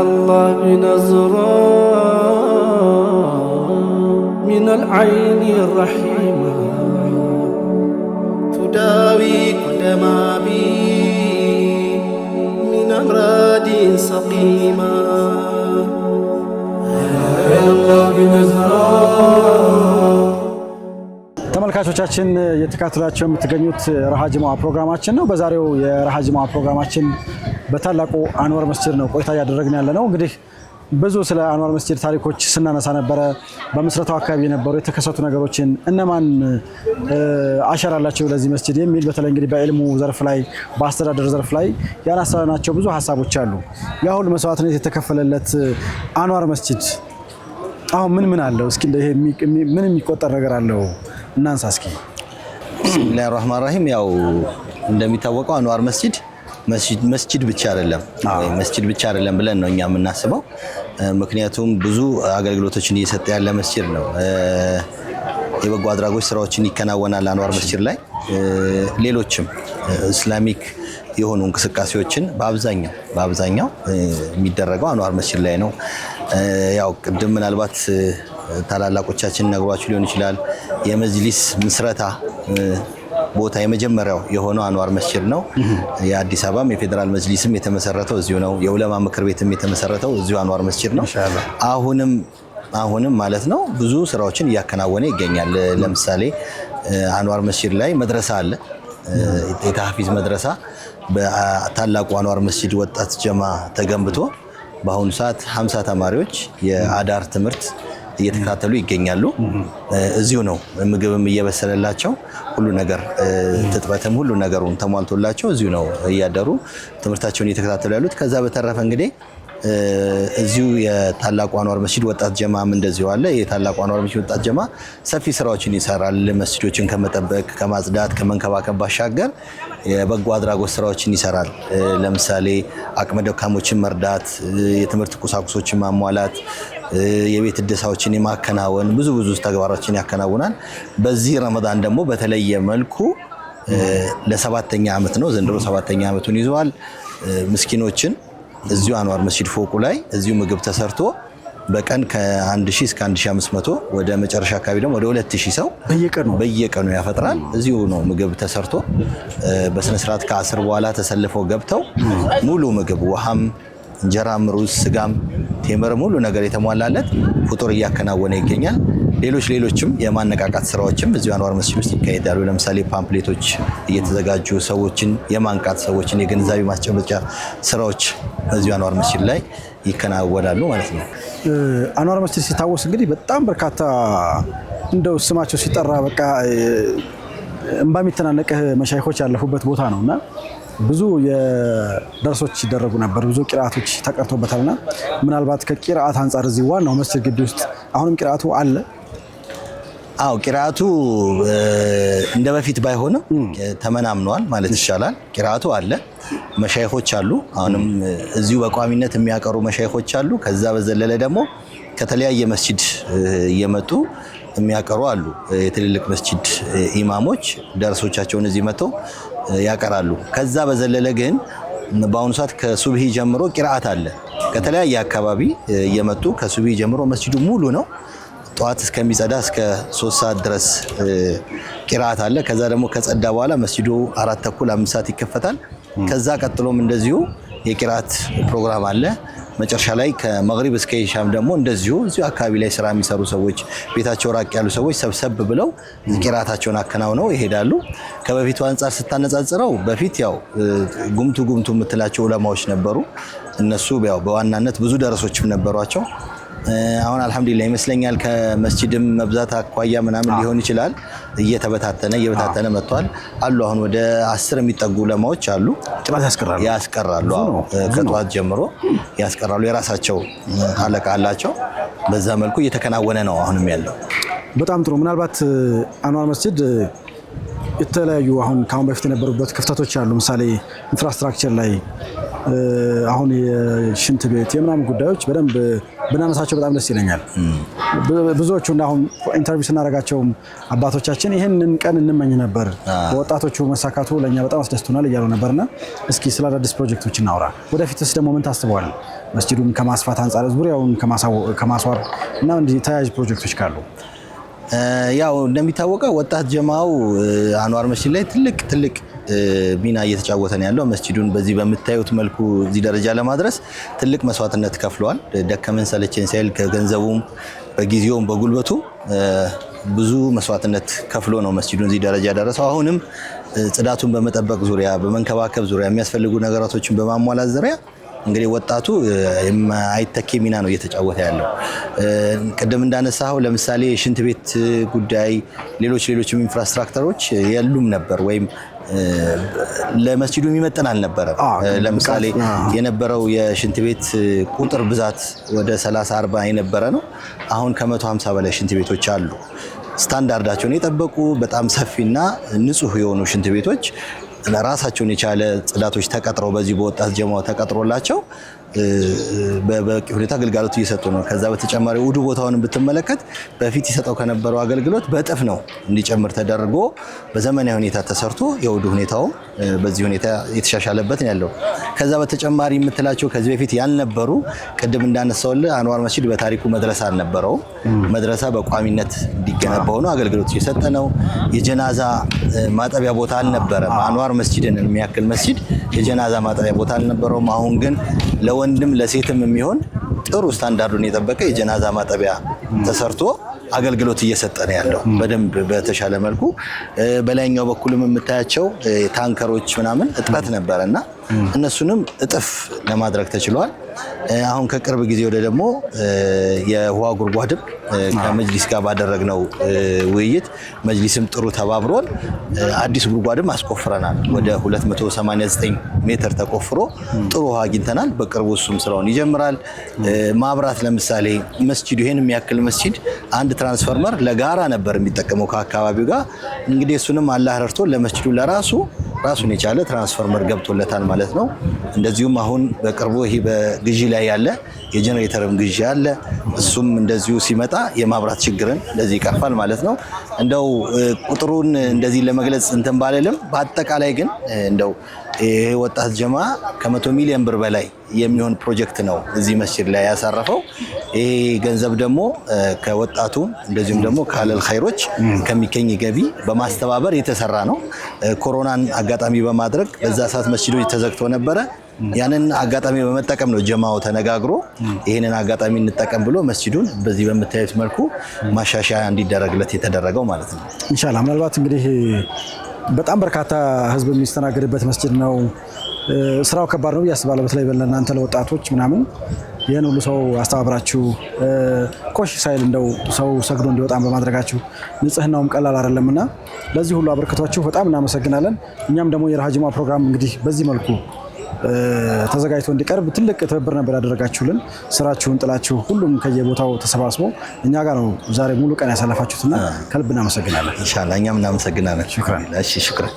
الله بنظرة من العين الرحيمة تداوي كل ما بي من أمراض سقيمة يا الله بنظرة ተመልካቾቻችን የተከታተላችሁ የምትገኙት ረሃ ጅሙዓ ፕሮግራማችን ነው። በዛሬው የረሃ ጅሙዓ ፕሮግራማችን በታላቁ አንዋር መስጂድ ነው ቆይታ ያደረግን ያለነው። እንግዲህ ብዙ ስለ አንዋር መስጂድ ታሪኮች ስናነሳ ነበረ። በመስረታው አካባቢ የነበሩ የተከሰቱ ነገሮችን እነማን አሻራ አላቸው ለዚህ መስጂድ የሚል በተለይ እንግዲህ በዕልሙ ዘርፍ ላይ በአስተዳደር ዘርፍ ላይ ያነሳናቸው ብዙ ሀሳቦች አሉ። ያ ሁሉ መስዋዕትነት የተከፈለለት አንዋር መስጂድ አሁን ምን አለው? እስኪ ይሄ ምን የሚቆጠር ነገር አለው? እናንሳ እስኪ። ቢስሚላሂር ረህማኒር ረሂም። ያው እንደሚታወቀው አንዋር መስጂድ ብቻ አይደለም መስጂድ ብቻ አይደለም ብለን ነው እኛ የምናስበው። ምክንያቱም ብዙ አገልግሎቶችን እየሰጠ ያለ መስጂድ ነው። የበጎ አድራጎት ስራዎችን ይከናወናል አንዋር መስጂድ ላይ። ሌሎችም እስላሚክ የሆኑ እንቅስቃሴዎችን በአብዛኛው የሚደረገው አንዋር መስጂድ ላይ ነው። ያው ቅድም ምናልባት ታላላቆቻችን ነግሯችሁ ሊሆን ይችላል። የመጅሊስ ምስረታ ቦታ የመጀመሪያው የሆነው አንዋር መስጂድ ነው። የአዲስ አበባም የፌዴራል መጅሊስም የተመሰረተው እዚሁ ነው። የዑለማ ምክር ቤትም የተመሰረተው እዚሁ አንዋር መስጂድ ነው። አሁንም ማለት ነው ብዙ ስራዎችን እያከናወነ ይገኛል። ለምሳሌ አንዋር መስጂድ ላይ መድረሳ አለ። የታህፊዝ መድረሳ በታላቁ አንዋር መስጂድ ወጣት ጀማ ተገንብቶ በአሁኑ ሰዓት 50 ተማሪዎች የአዳር ትምህርት እየተከታተሉ ይገኛሉ። እዚሁ ነው ምግብም እየበሰለላቸው ሁሉ ነገር ትጥበትም ሁሉ ነገሩን ተሟልቶላቸው እዚሁ ነው እያደሩ ትምህርታቸውን እየተከታተሉ ያሉት። ከዛ በተረፈ እንግዲህ እዚሁ የታላቁ አንዋር መስጂድ ወጣት ጀማም እንደዚሁ አለ። የታላቁ አንዋር መስጂድ ወጣት ጀማ ሰፊ ስራዎችን ይሰራል። መስጂዶችን ከመጠበቅ ከማጽዳት ከመንከባከብ ባሻገር የበጎ አድራጎት ስራዎችን ይሰራል። ለምሳሌ አቅመ ደካሞችን መርዳት፣ የትምህርት ቁሳቁሶችን ማሟላት፣ የቤት እደሳዎችን የማከናወን ብዙ ተግባራችን ያከናውናል። በዚህ ረመዳን ደግሞ በተለየ መልኩ ለ7ኛ ዓመት ነው ዘንድሮ 7ኛ ዓመቱን ይዟል። ምስኪኖችን እዚሁ አንዋር መስጂድ ፎቁ ላይ እዚሁ ምግብ ተሰርቶ በቀን ከ1000 እስከ 1500 ወደ መጨረሻ አካባቢ ደግሞ ወደ 2000 ሰው በየቀኑ ያፈጥራል። እዚሁ ነው ምግብ ተሰርቶ በስነ ስርዓት ከ10 በኋላ ተሰልፈው ገብተው ሙሉ ምግብ ውሃም፣ እንጀራም፣ ሩዝ፣ ስጋም፣ ቴምርም ሁሉ ነገር የተሟላለት ፍጡር እያከናወነ ይገኛል። ሌሎችም የማነቃቃት ስራዎችም እዚሁ አንዋር መስጂድ ውስጥ ይካሄዳሉ። ለምሳሌ ፓምፕሌቶች እየተዘጋጁ ሰዎችን የማንቃት ሰዎችን የግንዛቤ ማስጨበጫ ስራዎች እዚሁ አንዋር መስጂድ ላይ ይከናወናሉ ማለት ነው። አንዋር መስጂድ ሲታወስ እንግዲህ በጣም በርካታ እንደው ስማቸው ሲጠራ በቃ እንባ የሚተናነቅህ መሻይኾች ያለፉበት ቦታ ነውና ብዙ የደርሶች ይደረጉ ነበር። ብዙ ቂራአቶች ተቀርቶበታልና ምናልባት ከቂራአት አንፃር እዚህ ዋናው መስጂድ ግቢ ውስጥ አሁንም ቂራአቱ አለ? አው ቂራአቱ እንደ በፊት ባይሆንም ተመናምኗል ማለት ይቻላል። ቂራአቱ አለ፣ መሻይኾች አሉ። አሁንም እዚሁ በቋሚነት የሚያቀሩ መሻይኾች አሉ። ከዛ በዘለለ ደግሞ ከተለያየ መስጂድ እየመጡ የሚያቀሩ አሉ። የትልልቅ መስጂድ ኢማሞች ደርሶቻቸውን እዚህ መጥተው ያቀራሉ። ከዛ በዘለለ ግን በአሁኑ ሰዓት ከሱብሂ ጀምሮ ቂራአት አለ። ከተለያየ አካባቢ እየመጡ ከሱብሂ ጀምሮ መስጂዱ ሙሉ ነው። ጠዋት እስከሚጸዳ እስከ 3 ሰዓት ድረስ ቂራአት አለ። ከዛ ደግሞ ከጸዳ በኋላ መስጂዱ 4:30 5 ሰዓት ይከፈታል። ከዛ ቀጥሎም እንደዚሁ የቂራአት ፕሮግራም አለ። መጨረሻ ላይ ከመግሪብ እስከ ኢሻም ደግሞ እንደዚሁ እዚሁ አካባቢ ላይ ስራ የሚሰሩ ሰዎች ቤታቸው ራቅ ያሉ ሰዎች ሰብሰብ ብለው ቂራአታቸውን አከናውነው ይሄዳሉ። ከበፊቱ አንፃር ስታነጻጽረው በፊት ያው ጉምቱ የምትላቸው ዑለማዎች ነበሩ። እነሱ ያው በዋናነት ብዙ ደረሶችም ነበሯቸው። አሁን አልহামዱሊላህ ይመስለኛል ከመስጂድም መብዛት አኳያ ምናምን ሊሆን ይችላል እየተበታተነ መጥቷል አሉ። አሁን ወደ 10 የሚጠጉ ዑለማዎች አሉ። ቂራአት ያስቀራሉ። ከጧት ጀምሮ ያስቀራሉ። የራሳቸው አለቃ አላቸው። በዛ መልኩ እየተከናወነ ነው አሁንም ያለው። በጣም ጥሩ። ምናልባት አንዋር መስጂድ የተለያዩ አሁን ካሁን በፊት የነበሩበት ክፍተቶች አሉ። ምሳሌ ኢንፍራስትራክቸር ላይ አሁን የሽንት ቤት የምናምን ጉዳዮች በደንብ ብናነሳቸው በጣም ደስ ይለኛል። ብዙዎቹና አሁን ኢንተርቪው ስናደርጋቸው አባቶቻችን ይህንን ቀን እንመኝ ነበር፣ ወጣቶቹ መሳካቱ ለእኛ በጣም አስደስቶናል እያሉ ነበርና እስኪ ስለ አዳዲስ ፕሮጀክቶች እናውራ። ወደፊትስ ደግሞ ምን ታስበዋል? መስጂዱን ከማስፋት አንጻር ዙሪያውን ከማስዋብ እና እንዲህ ተያያዥ ፕሮጀክቶች ካሉ? ያው እንደሚታወቀው ወጣት ጀማው አንዋር መስጂድ ላይ ትልቅ ሚና እየተጫወተ ነው ያለው። መስጂዱን በዚህ በምታዩት መልኩ እዚህ ደረጃ ለማድረስ ትልቅ መስዋዕትነት ከፍሏል። ደከመን ሰለቸን ሳይል ከገንዘቡም በጊዜውም በጉልበቱ ብዙ መስዋዕትነት ከፍሎ ነው መስጂዱን እዚህ ደረጃ ያደረሰው። አሁንም ጽዳቱን በመጠበቅ ዙሪያ፣ በመንከባከብ ዙሪያ የሚያስፈልጉ ነገራቶችን በማሟላት ዙሪያ እንግዲህ ወጣቱ አይተኬ ሚና ነው እየተጫወተ ያለው። ቅድም እንዳነሳው ለምሳሌ የሽንት ቤት ጉዳይ፣ ሌሎችም ኢንፍራስትራክቸሮች የሉም ነበር ወይም ለመስጂዱ የሚመጥን አልነበረም። ለምሳሌ የነበረው የሽንት ቤት ቁጥር ብዛት ወደ 30-40 የነበረ ነው። አሁን ከ150 በላይ ሽንት ቤቶች አሉ። ስታንዳርዳቸውን የጠበቁ በጣም ሰፊና ንጹህ የሆኑ ሽንት ቤቶች ራሳቸውን የቻለ ጽዳቶች ተቀጥረው በዚህ በወጣት ጀማው ተቀጥሮላቸው በበቂ ሁኔታ አገልግሎት እየሰጡ ነው። ከዛ በተጨማሪ ውዱ ቦታውን ብትመለከት በፊት ይሰጠው ከነበረው አገልግሎት በእጥፍ ነው እንዲጨምር ተደርጎ በዘመናዊ ሁኔታ ተሰርቶ የውዱ ሁኔታው በዚህ ሁኔታ የተሻሻለበት ነው ያለው። ከዛ በተጨማሪ የምትላቸው ከዚህ በፊት ያልነበሩ ቅድም እንዳነሳውልህ አንዋር መስጂድ በታሪኩ መድረሳ አልነበረው። መድረሳ በቋሚነት እንዲገነባ ሆኖ አገልግሎት እየሰጠ ነው። የጀናዛ ማጠቢያ ቦታ አልነበረም። አንዋር መስጂድን የሚያክል መስጂድ የጀናዛ ማጠቢያ ቦታ አልነበረውም። አሁን ግን ለወንድም ለሴትም የሚሆን ጥሩ ስታንዳርዱን የጠበቀ የጀናዛ ማጠቢያ ተሰርቶ አገልግሎት እየሰጠ ነው ያለው በደንብ በተሻለ መልኩ። በላይኛው በኩልም የምታያቸው ታንከሮች ምናምን እጥረት ነበረና እነሱንም እጥፍ ለማድረግ ተችሏል። አሁን ከቅርብ ጊዜ ወደ ደግሞ የውሃ ጉድጓድም ከመጅሊስ ጋር ባደረግነው ውይይት መጅሊስም ጥሩ ተባብሮን አዲስ ጉድጓድም አስቆፍረናል። ወደ 289 ሜትር ተቆፍሮ ጥሩ ውሃ አግኝተናል። በቅርቡ እሱም ስራውን ይጀምራል። ማብራት ለምሳሌ መስጂዱ ይሄን የሚያክል መስጂድ አንድ ትራንስፎርመር ለጋራ ነበር የሚጠቀመው ከአካባቢው ጋር። እንግዲህ እሱንም አላህ ረድቶ ለመስጂዱ ራሱን የቻለ ትራንስፎርመር ገብቶለታል ማለት ነው። እንደዚሁም አሁን በቅርቡ ይሄ በግዢ ላይ ያለ የጀነሬተርም ግዢ አለ። እሱም እንደዚሁ ሲመጣ የማብራት ችግርን እንደዚህ ይቀርፋል ማለት ነው። እንደው ቁጥሩን እንደዚህ ለመግለጽ እንትን ባለልም በአጠቃላይ ግን እንደው ይሄ ወጣት ጀማ ከ100 ሚሊዮን ብር በላይ የሚሆን ፕሮጀክት ነው እዚህ መስጂድ ላይ ያሳረፈው። ይሄ ገንዘብ ደግሞ ከወጣቱ እንደዚሁም ደግሞ ካለል ኸይሮች ከሚገኝ ገቢ በማስተባበር የተሰራ ነው። ኮሮናን አጋጣሚ በማድረግ በዛ ሰዓት መስጂዶች ተዘግተው ነበረ። ያንን አጋጣሚ በመጠቀም ነው ጀማው ተነጋግሮ ይሄንን አጋጣሚ እንጠቀም ብሎ መስጂዱን በዚህ በምታዩት መልኩ ማሻሻያ እንዲደረግለት የተደረገው ማለት ነው። ኢንሻአላህ ምናልባት እንግዲህ በጣም በርካታ ህዝብ የሚስተናገድበት መስጂድ ነው። ስራው ከባድ ነው ያስባለው። በተለይ ለእናንተ ለወጣቶች ምናምን ይሄን ሁሉ ሰው አስተባብራችሁ ኮሽ ሳይል እንደው ሰው ሰግዶ እንዲወጣ በማድረጋችሁ ንጽህናውም ቀላል አይደለምና ለዚህ ሁሉ አበርክቷችሁ በጣም እናመሰግናለን። እኛም ደግሞ የረሃጅማ ፕሮግራም እንግዲህ በዚህ መልኩ ተዘጋጅቶ እንዲቀርብ ትልቅ ትብብር ነበር ያደረጋችሁልን። ስራችሁን ጥላችሁ ሁሉም ከየቦታው ተሰባስቦ እኛ ጋር ነው ዛሬ ሙሉ ቀን ያሳለፋችሁትና ከልብ እናመሰግናለን። ኢንሻአላህ እኛም እናመሰግናለን። ሹክራን። እሺ ሹክራን።